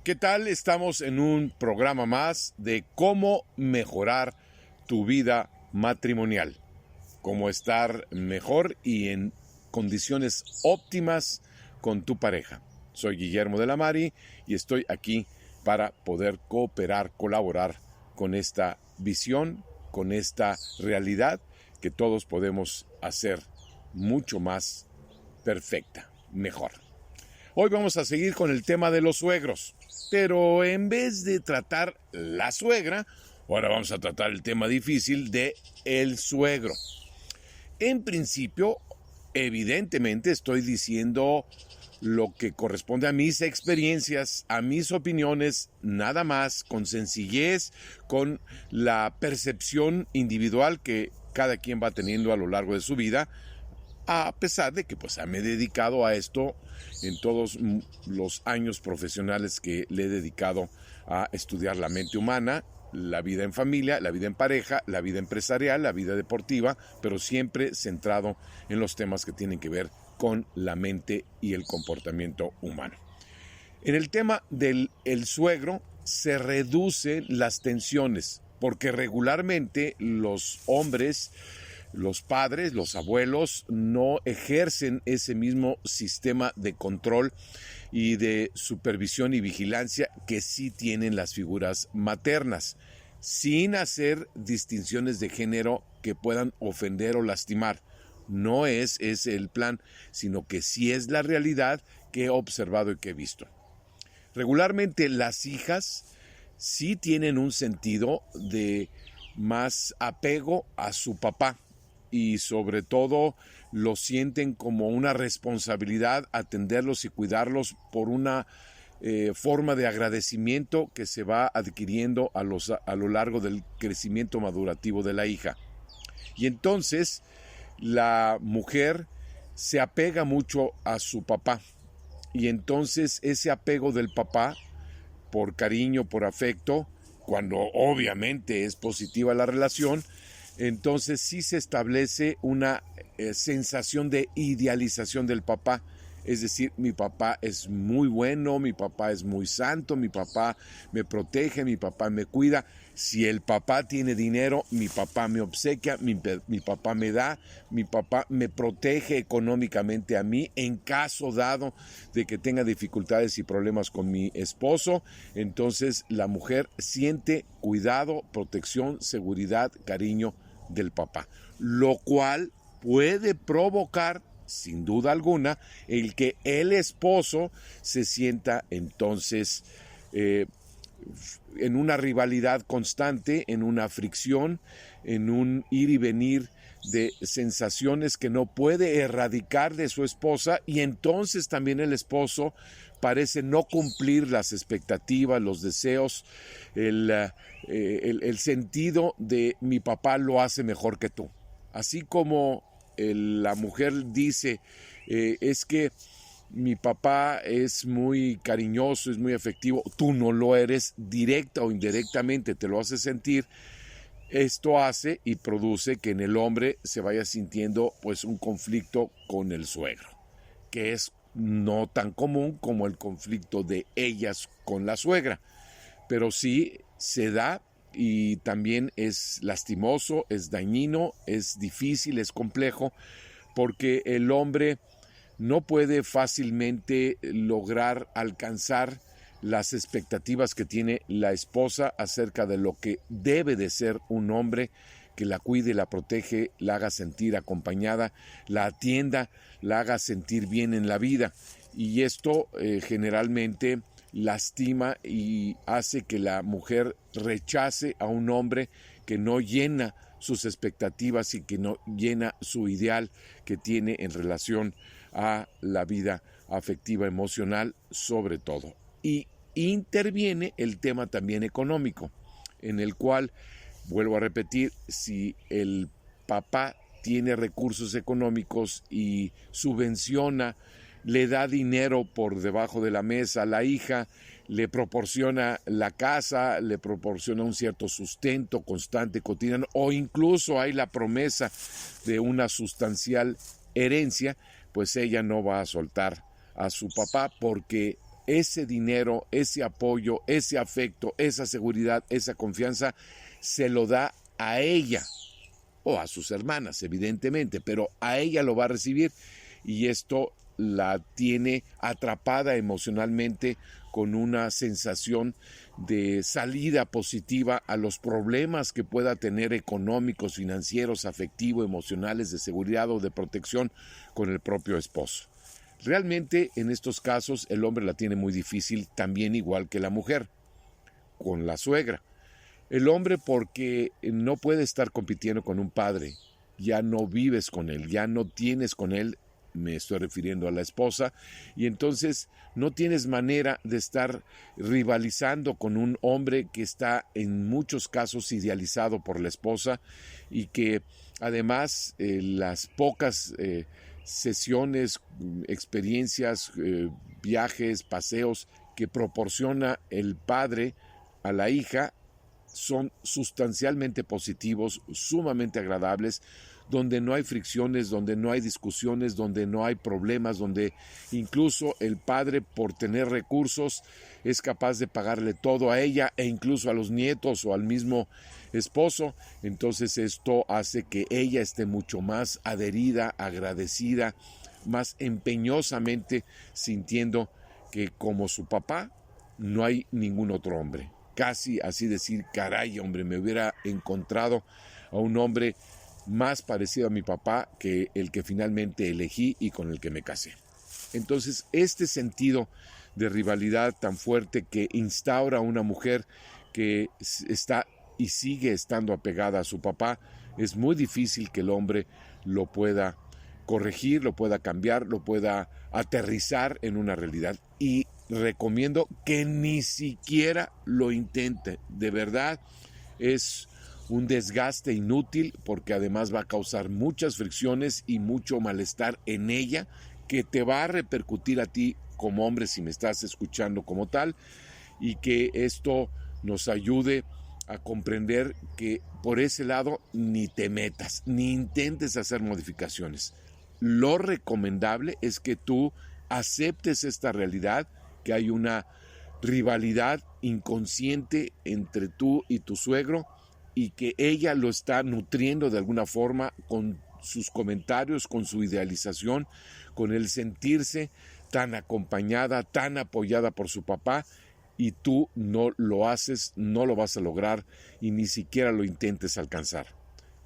¿Qué tal? Estamos en un programa más de cómo mejorar tu vida matrimonial, cómo estar mejor y en condiciones óptimas con tu pareja. Soy Guillermo de la Mari y estoy aquí para poder cooperar, colaborar con esta visión, con esta realidad que todos podemos hacer mucho más perfecta, mejor. Hoy vamos a seguir con el tema de los suegros, pero en vez de tratar la suegra, ahora vamos a tratar el tema difícil de el suegro. En principio, evidentemente estoy diciendo lo que corresponde a mis experiencias, a mis opiniones, nada más, con sencillez, con la percepción individual que cada quien va teniendo a lo largo de su vida, a pesar de que pues me he dedicado a esto en todos los años profesionales que le he dedicado a estudiar la mente humana, la vida en familia, la vida en pareja, la vida empresarial, la vida deportiva, pero siempre centrado en los temas que tienen que ver con la mente y el comportamiento humano. En el tema del suegro se reducen las tensiones, porque regularmente los hombres, los padres, los abuelos no ejercen ese mismo sistema de control y de supervisión y vigilancia que sí tienen las figuras maternas, sin hacer distinciones de género que puedan ofender o lastimar. No es ese el plan, sino que sí es la realidad que he observado y que he visto. Regularmente las hijas sí tienen un sentido de más apego a su papá, y sobre todo lo sienten como una responsabilidad atenderlos y cuidarlos por una forma de agradecimiento que se va adquiriendo a lo largo del crecimiento madurativo de la hija. Y entonces la mujer se apega mucho a su papá, y entonces ese apego del papá por cariño, por afecto, cuando obviamente es positiva la relación, entonces sí se establece una sensación de idealización del papá. Es decir, mi papá es muy bueno, mi papá es muy santo, mi papá me protege, mi papá me cuida. Si el papá tiene dinero, mi papá me obsequia, mi papá me da, mi papá me protege económicamente a mí en caso dado de que tenga dificultades y problemas con mi esposo. Entonces la mujer siente cuidado, protección, seguridad, cariño del papá, lo cual puede provocar sin duda alguna el que el esposo se sienta entonces en una rivalidad constante, en una fricción, en un ir y venir de sensaciones que no puede erradicar de su esposa, y entonces también el esposo parece no cumplir las expectativas, los deseos, el sentido de mi papá lo hace mejor que tú. Así como la mujer dice, es que mi papá es muy cariñoso, es muy afectivo, tú no lo eres, directa o indirectamente te lo hace sentir. Esto hace y produce que en el hombre se vaya sintiendo pues un conflicto con el suegro, que es no tan común como el conflicto de ellas con la suegra, pero sí se da y también es lastimoso, es dañino, es difícil, es complejo, porque el hombre no puede fácilmente lograr alcanzar las expectativas que tiene la esposa acerca de lo que debe de ser un hombre que la cuide, la protege, la haga sentir acompañada, la atienda, la haga sentir bien en la vida. Y esto generalmente lastima y hace que la mujer rechace a un hombre que no llena sus expectativas y que no llena su ideal que tiene en relación a la vida afectiva, emocional, sobre todo. Y interviene el tema también económico, en el cual, vuelvo a repetir, si el papá tiene recursos económicos y subvenciona, le da dinero por debajo de la mesa a la hija, le proporciona la casa, le proporciona un cierto sustento constante, cotidiano, o incluso hay la promesa de una sustancial herencia, pues ella no va a soltar a su papá porque ese dinero, ese apoyo, ese afecto, esa seguridad, esa confianza, se lo da a ella o a sus hermanas, evidentemente, pero a ella lo va a recibir y esto la tiene atrapada emocionalmente con una sensación de salida positiva a los problemas que pueda tener económicos, financieros, afectivos, emocionales, de seguridad o de protección con el propio esposo. Realmente en estos casos el hombre la tiene muy difícil, también igual que la mujer, con la suegra. El hombre porque no puede estar compitiendo con un padre, ya no vives con él, ya no tienes con él, me estoy refiriendo a la esposa, y entonces no tienes manera de estar rivalizando con un hombre que está en muchos casos idealizado por la esposa y que además las pocas sesiones, experiencias, viajes, paseos que proporciona el padre a la hija son sustancialmente positivos, sumamente agradables, donde no hay fricciones, donde no hay discusiones, donde no hay problemas, donde incluso el padre, por tener recursos, es capaz de pagarle todo a ella e incluso a los nietos o al mismo esposo. Entonces esto hace que ella esté mucho más adherida, agradecida, más empeñosamente sintiendo que como su papá no hay ningún otro hombre. Casi así decir, caray, hombre, me hubiera encontrado a un hombre más parecido a mi papá que el que finalmente elegí y con el que me casé. Entonces, este sentido de rivalidad tan fuerte que instaura a una mujer que está y sigue estando apegada a su papá, es muy difícil que el hombre lo pueda corregir, lo pueda cambiar, lo pueda aterrizar en una realidad. Y recomiendo que ni siquiera lo intente. De verdad, es un desgaste inútil porque además va a causar muchas fricciones y mucho malestar en ella que te va a repercutir a ti como hombre si me estás escuchando como tal, y que esto nos ayude a comprender que por ese lado ni te metas, ni intentes hacer modificaciones. Lo recomendable es que tú aceptes esta realidad, que hay una rivalidad inconsciente entre tú y tu suegro y que ella lo está nutriendo de alguna forma con sus comentarios, con su idealización, con el sentirse tan acompañada, tan apoyada por su papá, y tú no lo haces, no lo vas a lograr y ni siquiera lo intentes alcanzar.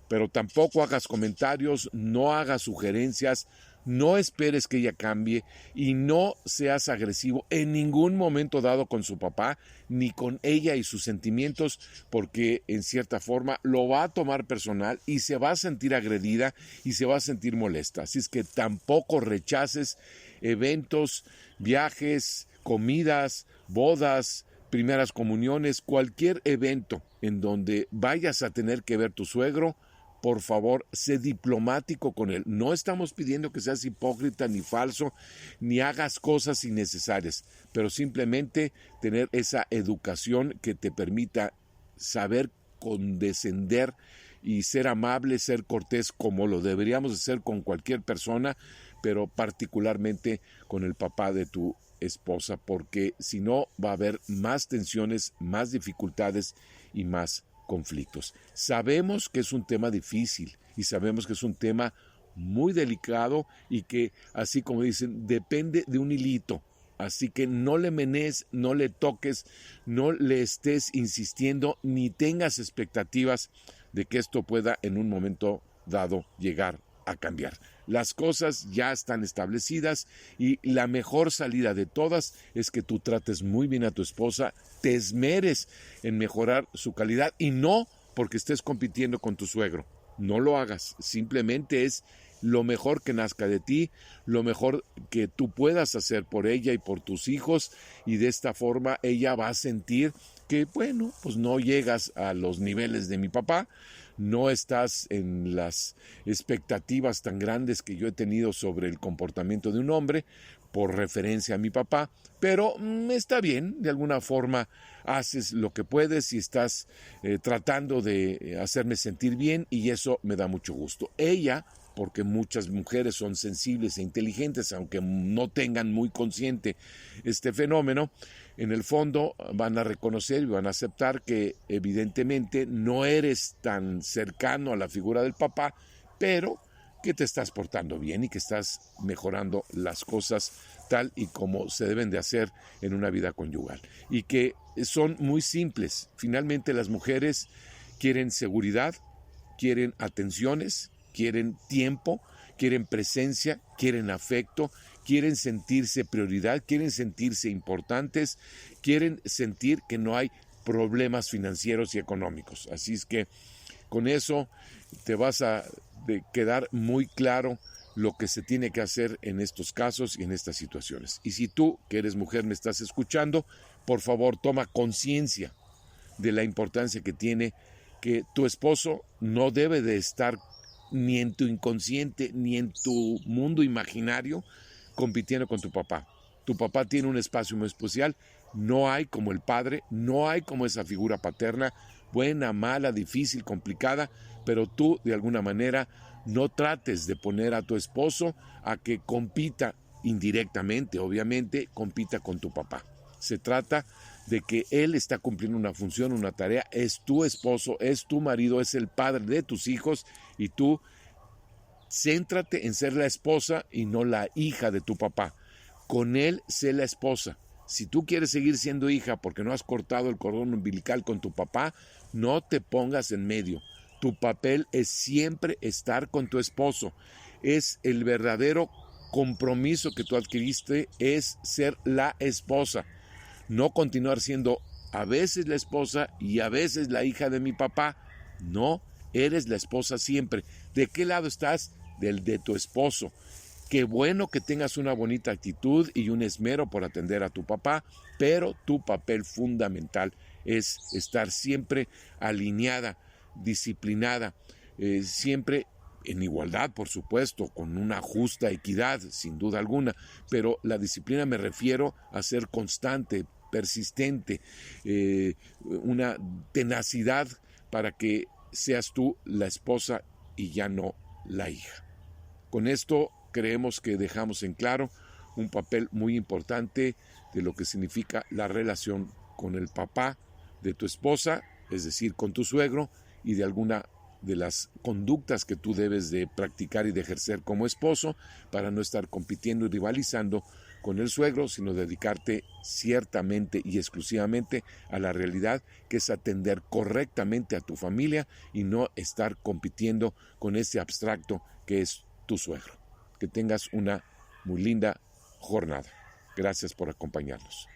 Pero tampoco hagas comentarios, no hagas sugerencias, no esperes que ella cambie y no seas agresivo en ningún momento dado con su papá ni con ella y sus sentimientos, porque en cierta forma lo va a tomar personal y se va a sentir agredida y se va a sentir molesta. Así es que tampoco rechaces eventos, viajes, comidas, bodas, primeras comuniones, cualquier evento en donde vayas a tener que ver tu suegro. Por favor, sé diplomático con él. No estamos pidiendo que seas hipócrita ni falso, ni hagas cosas innecesarias, pero simplemente tener esa educación que te permita saber condescender y ser amable, ser cortés, como lo deberíamos de ser con cualquier persona, pero particularmente con el papá de tu esposa, porque si no va a haber más tensiones, más dificultades y más conflictos. Sabemos que es un tema difícil y sabemos que es un tema muy delicado y que, así como dicen, depende de un hilito. Así que no le menees, no le toques, no le estés insistiendo ni tengas expectativas de que esto pueda en un momento dado llegar a cambiar. Las cosas ya están establecidas y la mejor salida de todas es que tú trates muy bien a tu esposa, te esmeres en mejorar su calidad y no porque estés compitiendo con tu suegro. No lo hagas, simplemente es lo mejor que nazca de ti, lo mejor que tú puedas hacer por ella y por tus hijos, y de esta forma ella va a sentir que, bueno, pues no llegas a los niveles de mi papá, no estás en las expectativas tan grandes que yo he tenido sobre el comportamiento de un hombre por referencia a mi papá, pero está bien, de alguna forma haces lo que puedes y estás tratando de hacerme sentir bien y eso me da mucho gusto. Ella porque muchas mujeres son sensibles e inteligentes, aunque no tengan muy consciente este fenómeno, en el fondo van a reconocer y van a aceptar que evidentemente no eres tan cercano a la figura del papá, pero que te estás portando bien y que estás mejorando las cosas tal y como se deben de hacer en una vida conyugal. Y que son muy simples. Finalmente las mujeres quieren seguridad, quieren atenciones, quieren tiempo, quieren presencia, quieren afecto, quieren sentirse prioridad, quieren sentirse importantes, quieren sentir que no hay problemas financieros y económicos. Así es que con eso te vas a quedar muy claro lo que se tiene que hacer en estos casos y en estas situaciones. Y si tú, que eres mujer, me estás escuchando, por favor, toma conciencia de la importancia que tiene que tu esposo no debe de estar ni en tu inconsciente ni en tu mundo imaginario compitiendo con tu papá. Tu papá tiene un espacio muy especial, no hay como el padre, no hay como esa figura paterna, buena, mala, difícil, complicada, pero tú de alguna manera no trates de poner a tu esposo a que compita indirectamente, obviamente, compita con tu papá. Se trata de que él está cumpliendo una función, una tarea, es tu esposo, es tu marido, es el padre de tus hijos y tú céntrate en ser la esposa y no la hija de tu papá. Con él sé la esposa. Si tú quieres seguir siendo hija porque no has cortado el cordón umbilical con tu papá, no te pongas en medio. Tu papel es siempre estar con tu esposo. Es el verdadero compromiso que tú adquiriste, es ser la esposa. No continuar siendo a veces la esposa y a veces la hija de mi papá. No, eres la esposa siempre. ¿De qué lado estás? Del de tu esposo. Qué bueno que tengas una bonita actitud y un esmero por atender a tu papá, pero tu papel fundamental es estar siempre alineada, disciplinada, siempre en igualdad, por supuesto, con una justa equidad, sin duda alguna, pero la disciplina me refiero a ser constante, persistente, una tenacidad para que seas tú la esposa y ya no la hija. Con esto creemos que dejamos en claro un papel muy importante de lo que significa la relación con el papá de tu esposa, es decir, con tu suegro, y de alguna de las conductas que tú debes de practicar y de ejercer como esposo para no estar compitiendo y rivalizando con el suegro, sino dedicarte ciertamente y exclusivamente a la realidad, que es atender correctamente a tu familia y no estar compitiendo con ese abstracto que es tu suegro. Que tengas una muy linda jornada. Gracias por acompañarnos.